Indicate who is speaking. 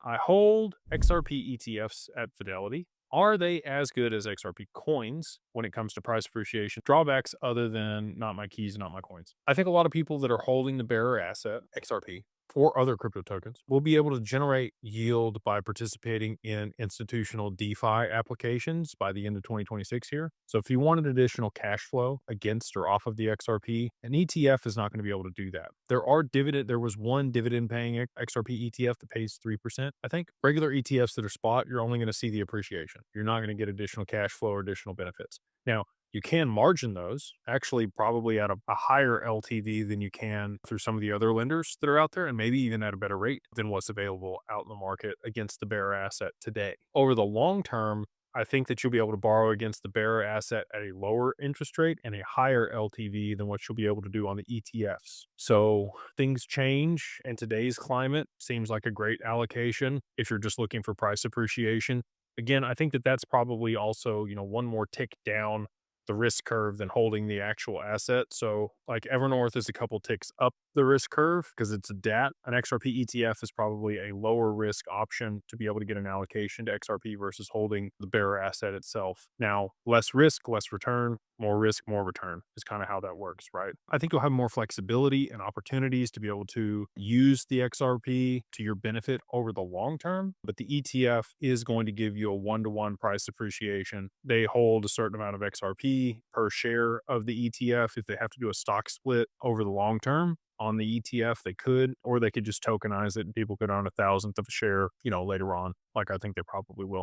Speaker 1: I hold XRP ETFs at Fidelity. Are they as good as XRP coins when it comes to price appreciation? Drawbacks other than not my keys, not my coins. I think a lot of people that are holding the bearer asset, XRP, or other crypto tokens will be able to generate yield by participating in institutional DeFi applications by the end of 2026 here. So if you wanted additional cash flow against or off of the XRP, an ETF is not going to be able to do that. There was one dividend paying XRP ETF that pays 3%. I think regular ETFs that are spot, you're only going to see the appreciation. You're not going to get additional cash flow or additional benefits. Now, you can margin those actually probably at a higher LTV than you can through some of the other lenders that are out there, and maybe even at a better rate than what's available out in the market against the bearer asset today. Over the long term, I think that you'll be able to borrow against the bearer asset at a lower interest rate and a higher LTV than what you'll be able to do on the ETFs. So things change, and today's climate seems like a great allocation if you're just looking for price appreciation. Again, I think that that's probably also, one more tick down the risk curve than holding the actual asset. So like Evernorth is a couple ticks up the risk curve because it's a DAT. An XRP ETF is probably a lower risk option to be able to get an allocation to XRP versus holding the bearer asset itself. Now, less risk, less return, more risk, more return is kind of how that works, right? I think you'll have more flexibility and opportunities to be able to use the XRP to your benefit over the long term, but the ETF is going to give you a one-to-one price appreciation. They hold a certain amount of XRP per share of the ETF. If they have to do a stock split over the long term on the ETF, they could, or they could just tokenize it and people could own a thousandth of a share, later on, like I think they probably will.